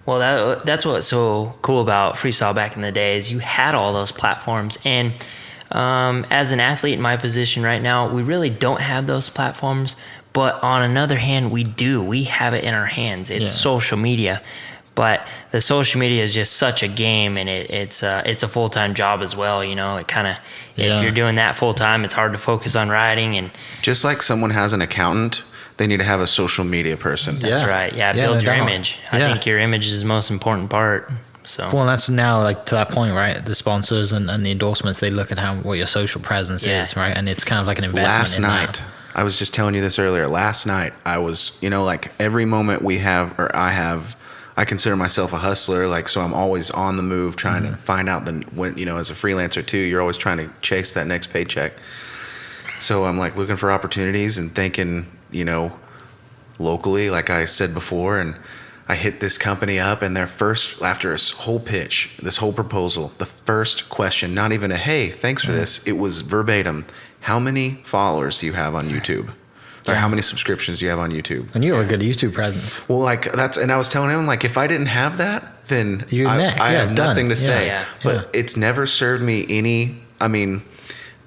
Well, that's what's so cool about freestyle back in the day is you had all those platforms. And as an athlete in my position right now, we really don't have those platforms. But on another hand, we do. We have it in our hands. It's social media. But the social media is just such a game, and it's a full-time job as well. You know, it kind of, if you're doing that full-time, it's hard to focus on riding. And just like someone has an accountant, they need to have a social media person. That's right. Yeah, build your image. I think your image is the most important part. So well, that's now like to that point, right? The sponsors and the endorsements, they look at what your social presence is, right? And it's kind of like an investment. Last night, I was just telling you this earlier. Last night, I was, like every moment we have, or I consider myself a hustler. Like, so I'm always on the move, trying to find out when, as a freelancer too, you're always trying to chase that next paycheck. So I'm like looking for opportunities and thinking, locally, like I said before, and I hit this company up, and their first, after this whole pitch, this whole proposal, the first question, not even a, hey, thanks for this. It was verbatim. How many followers do you have on YouTube? Or how many subscriptions do you have on YouTube? And you have a good YouTube presence. Well, and I was telling him, like, if I didn't have that, then I have nothing to say. Yeah. But it's never served me any,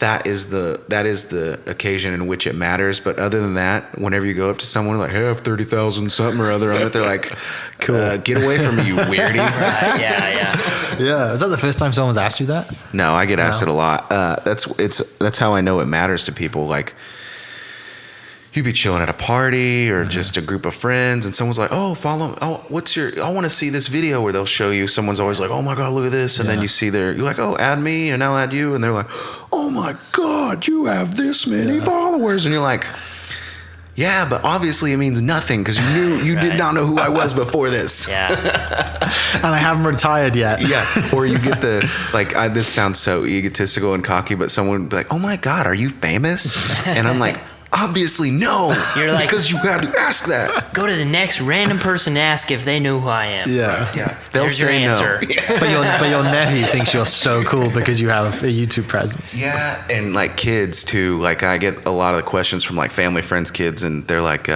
that is the occasion in which it matters. But other than that, whenever you go up to someone like, hey, I have 30,000 something or other on it, they're like, cool. Get away from me, you weirdie. Right, yeah. Yeah. Is that the first time someone's asked you that? No, I get asked it a lot. That's how I know it matters to people. Like, you'd be chilling at a party or just a group of friends, and someone's like, oh, I want to see this video, where they'll show you, someone's always like, oh my God, look at this. And then you see you're like, oh, add me, and I'll add you. And they're like, oh my God, you have this many followers. And you're like, yeah, but obviously it means nothing, because you did not know who I was before this. Yeah. And I haven't retired yet. Yeah. Or you get this sounds so egotistical and cocky, but someone would be like, oh my God, are you famous? And I'm like, obviously no. You're like, because you got to ask that. Go to the next random person and ask if they know who I am. Yeah. They'll say your answer. No. But your nephew thinks you're so cool because you have a YouTube presence. Yeah, and like kids too. Like, I get a lot of the questions from like family, friends, kids, and they're like,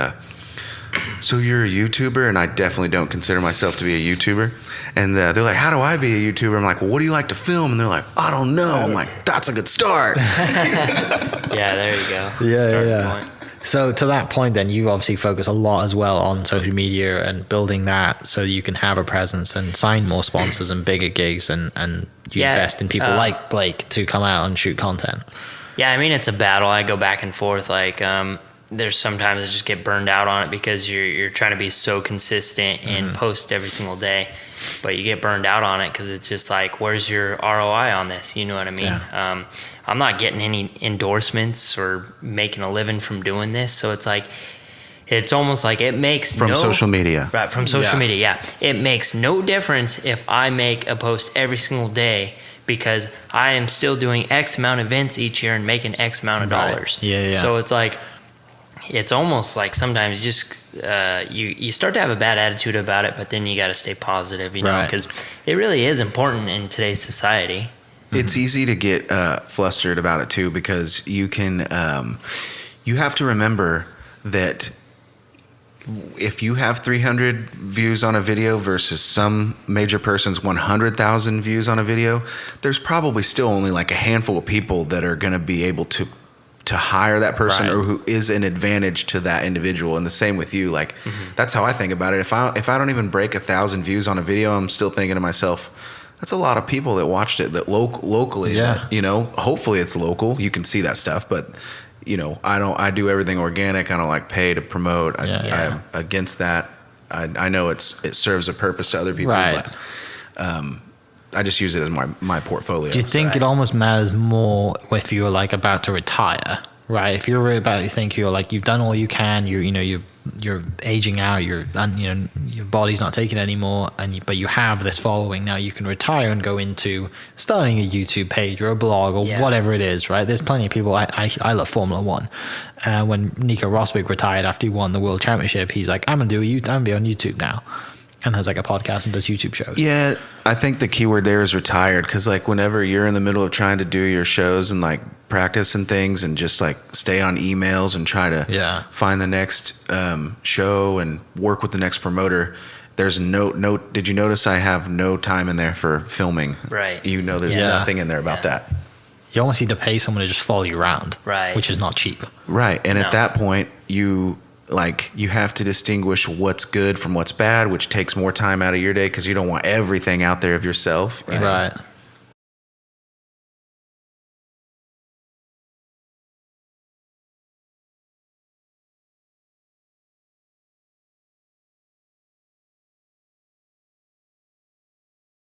so you're a YouTuber? And I definitely don't consider myself to be a YouTuber. And they're like, how do I be a YouTuber? I'm like, well, what do you like to film? And they're like, I don't know. I'm like, that's a good start. Yeah, there you go. Yeah. Point. So to that point, then, you obviously focus a lot as well on social media and building that so you can have a presence and sign more sponsors and bigger gigs, and you invest in people like Blake to come out and shoot content. Yeah, it's a battle. I go back and forth. Like, there's sometimes I just get burned out on it because you're trying to be so consistent and post every single day, but you get burned out on it because it's just like, where's your ROI on this? You know what I mean? Yeah. I'm not getting any endorsements or making a living from doing this, so it's like, it's almost like it makes from social media. Right, from social media. Yeah, it makes no difference if I make a post every single day, because I am still doing X amount of events each year and making X amount of dollars. Yeah. So it's like, it's almost like sometimes you just you start to have a bad attitude about it, but then you got to stay positive, because it really is important in today's society. It's easy to get flustered about it too, because you have to remember that if you have 300 views on a video versus some major person's 100,000 views on a video, there's probably still only like a handful of people that are going to be able to hire that person, or who is an advantage to that individual. And the same with you. Like, that's how I think about it. If I don't even break 1,000 views on a video, I'm still thinking to myself, that's a lot of people that watched it that locally. Yeah. Hopefully it's local. You can see that stuff, but I do everything organic. I don't like pay to promote. I'm against that. I know it serves a purpose to other people, but I just use it as my portfolio. Do you think it almost matters more if you're like about to retire, right? If you're about to think you're like, you've done all you can, you're aging out, your body's not taking it anymore, but you have this following now, you can retire and go into starting a YouTube page or a blog or whatever it is, right? There's plenty of people. I love Formula One. When Nico Rosberg retired after he won the World Championship, he's like, I'm gonna be on YouTube now. And has like a podcast and does YouTube shows. Yeah, I think the key word there is retired, because like whenever you're in the middle of trying to do your shows and like practice and things, and just like stay on emails and try to find the next show and work with the next promoter, there's no. Did you notice I have no time in there for filming? Right. You know, there's Yeah. nothing in there about that. You almost need to pay someone to just follow you around, Right. which is not cheap. Right. And No. at that point, you have to distinguish what's good from what's bad, which takes more time out of your day because you don't want everything out there of yourself. You know? Right.